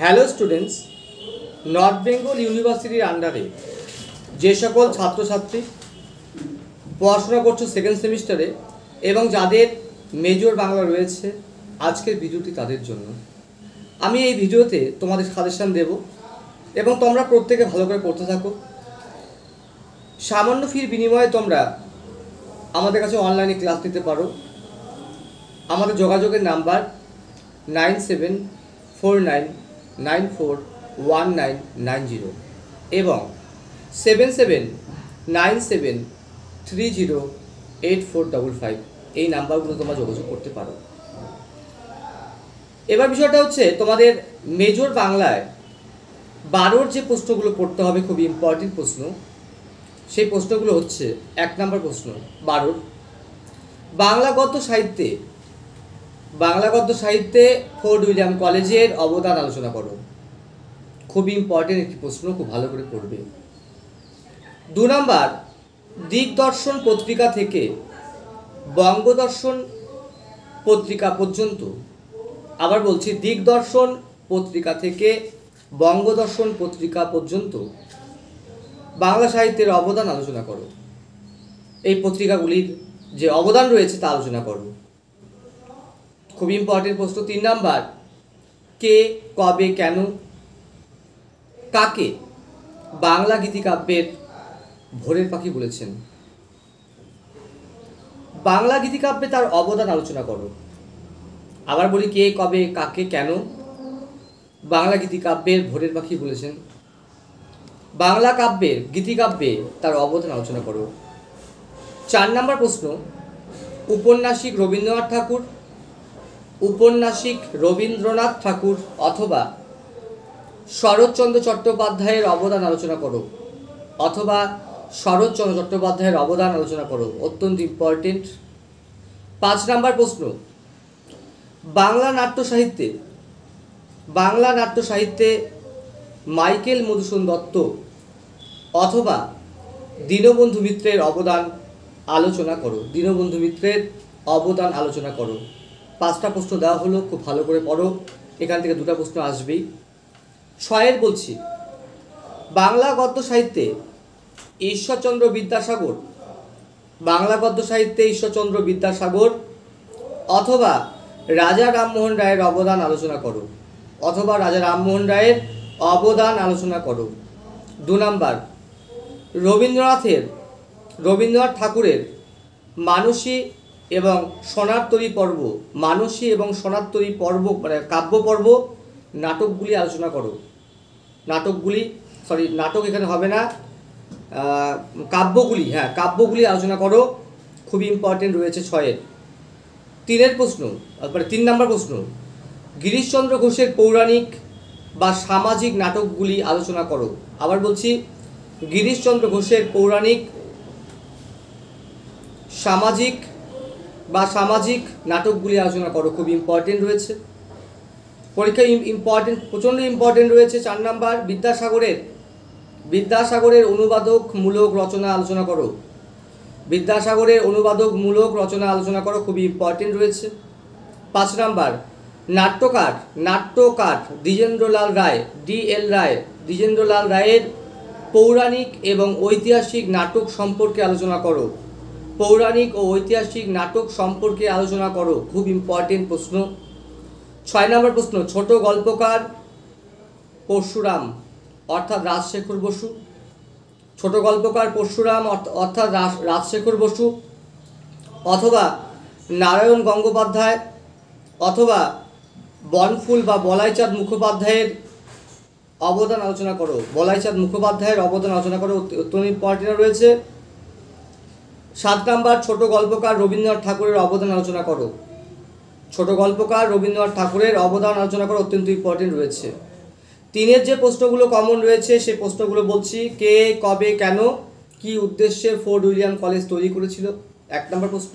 Hello students, north Bengal ইউনিভার্সিটির আন্ডারে যে সকল ছাত্রছাত্রী পড়াশোনা করছো সেকেন্ড সেমিস্টারে এবং যাদের মেজর বাংলা রয়েছে, আজকের ভিডিওটি তাদের জন্য। আমি এই ভিডিওতে তোমাদের সাজেশান দেব এবং তোমরা প্রত্যেকে ভালো করে পড়তে থাকো। সামান্য ফির বিনিময়ে তোমরা আমাদের কাছে অনলাইনে ক্লাস নিতে পারো। আমাদের যোগাযোগের নাম্বার 9749941990 এবং 7797308455 এই নাম্বারগুলো তোমরা যোগাযোগ করতে পারো। এবার বিষয়টা হচ্ছে তোমাদের মেজর বাংলায় 12 যে প্রশ্নগুলো পড়তে হবে, খুবই ইম্পর্টেন্ট প্রশ্ন। সেই প্রশ্নগুলো হচ্ছে 1 নম্বর প্রশ্ন 12 বাংলা গদ্য সাহিত্যে ফোর্ট উইলিয়াম কলেজের অবদান আলোচনা করো। খুবই ইম্পর্টেন্ট একটি প্রশ্ন, খুব ভালো করে পড়বে। 2 নম্বর দিগদর্শন পত্রিকা থেকে বঙ্গদর্শন পত্রিকা পর্যন্ত, আবার বলছি দিগদর্শন পত্রিকা থেকে বঙ্গদর্শন পত্রিকা পর্যন্ত বাংলা সাহিত্যের অবদান আলোচনা করো। এই পত্রিকাগুলির যে অবদান রয়েছে তা আলোচনা করো। খুব ইম্পর্টেন্ট প্রশ্ন। 3 নাম্বার কে, কবে, কেন, কাকে বাংলা গীতিকাব্যের ভোরের পাখি বলেছেন। বাংলা গীতিকাব্যে তার অবদান আলোচনা করো। আবার বলি, কে, কবে, কাকে, কেন বাংলা গীতিকাব্যের ভোরের পাখি বলেছেন। বাংলা কাব্যের গীতিকাব্যে তার অবদান আলোচনা করো। 4 নম্বর প্রশ্ন ঔপন্যাসিক রবীন্দ্রনাথ ঠাকুর অথবা শরৎচন্দ্র চট্টোপাধ্যায়ের অবদান আলোচনা করো। অত্যন্ত ইম্পর্টেন্ট। 5 নম্বর প্রশ্ন বাংলা নাট্য সাহিত্যে মাইকেল মধুসূদন দত্ত অথবা দীনবন্ধু মিত্রের অবদান আলোচনা করো। 5টা প্রশ্ন দেওয়া হলো, খুব ভালো করে পড়ো। এখান থেকে 2টা প্রশ্ন আসবেই। 6 বলছি বাংলা গদ্য সাহিত্যে ঈশ্বরচন্দ্র বিদ্যাসাগর অথবা রাজা রামমোহন রায়ের অবদান আলোচনা করো। 2 নাম্বার রবীন্দ্রনাথ ঠাকুরের মানসী এবং সোনারতরী পর্ব মানে কাব্যপর্ব নাটকগুলি আলোচনা করো। নাটক এখানে হবে না, কাব্যগুলি আলোচনা করো। খুবই ইম্পর্টেন্ট রয়েছে 6 3 নম্বর প্রশ্ন গিরিশচন্দ্র ঘোষের পৌরাণিক বা সামাজিক নাটকগুলি আলোচনা করো। আবার বলছি, গিরিশচন্দ্র ঘোষের পৌরাণিক, সামাজিক নাটকগুলি আলোচনা করো। খুব ইম্পর্টেন্ট রয়েছে, পরীক্ষায় প্রচণ্ড ইম্পর্টেন্ট রয়েছে। 4 নাম্বার বিদ্যাসাগরের অনুবাদকমূলক রচনা আলোচনা করো। খুবই ইম্পর্টেন্ট রয়েছে। 5 নাম্বার নাট্যকার দ্বিজেন্দ্রলাল রায়ের পৌরাণিক এবং ঐতিহাসিক নাটক সম্পর্কে আলোচনা করো। খুব ইম্পর্টেন্ট প্রশ্ন। 6 নম্বর প্রশ্ন ছোট গল্পকার পরশুরাম অর্থাৎ রাজশেখর বসু অথবা নারায়ণ গঙ্গোপাধ্যায় অথবা বনফুল বা বলাইচাঁদ মুখোপাধ্যায়ের অবদান আলোচনা করো। অত্যন্ত ইম্পর্টেন্ট রয়েছে। 7 নাম্বার ছোট গল্পকার রবীন্দ্রনাথ ঠাকুরের অবদান আলোচনা করো। অত্যন্ত ইম্পর্টেন্ট রয়েছে। 3 যে প্রশ্নগুলো কমন রয়েছে সেই প্রশ্নগুলো বলছি। কে, কবে, কেন, কি উদ্দেশ্যে ফোর্ট উইলিয়াম কলেজ তৈরি করেছিল, 1 নম্বর প্রশ্ন।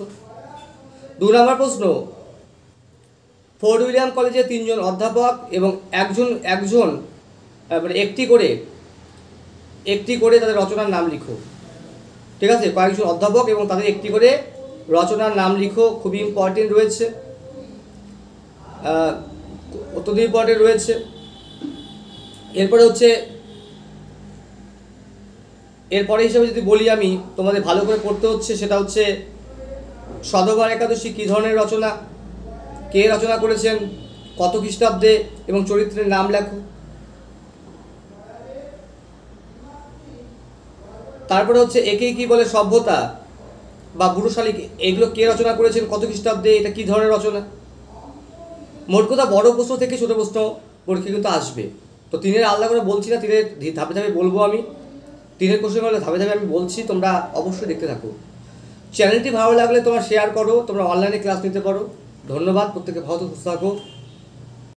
2 নম্বর প্রশ্ন ফোর্ট উইলিয়াম কলেজে 3 জন অধ্যাপক এবং একজন মানে একটি করে তাদের রচনার নাম লিখো। ঠিক আছে, কয়েকজন অধ্যাপক এবং তাদের একটি করে রচনার নাম লিখো। খুবই ইম্পর্টেন্ট রয়েছে, অত্যন্ত ইম্পর্টেন্ট রয়েছে। এরপরে হচ্ছে এরপরে হিসাবে যদি বলি আমি, তোমাদের ভালো করে পড়তে হচ্ছে, সেটা হচ্ছে সধবার একাদশী কী ধরনের রচনা, কে রচনা করেছেন, কত খ্রিস্টাব্দে, এবং চরিত্রের নাম লেখো। তারপরে হচ্ছে একেই কি বলে সভ্যতা বা বুড়োশালিক, এগুলো কে রচনা করেছেন, কত খ্রিস্টাব্দে, এটা কী ধরনের রচনা। মোট কথা বড় প্রশ্ন থেকে ছোটো প্রশ্ন পরীক্ষা কিন্তু আসবে। তো তিনের আলাদা করে বলছি না, তিনের ধাপে ধাপে বলবো আমি, তিনের কোশ্চেন হলে ধাপে ধাপে আমি বলছি, তোমরা অবশ্যই দেখতে থাকো। চ্যানেলটি ভালো লাগলে তোমরা শেয়ার করো, তোমরা অনলাইনে ক্লাস নিতে পারো। ধন্যবাদ, প্রত্যেকে ভালো সুস্থ থাকো।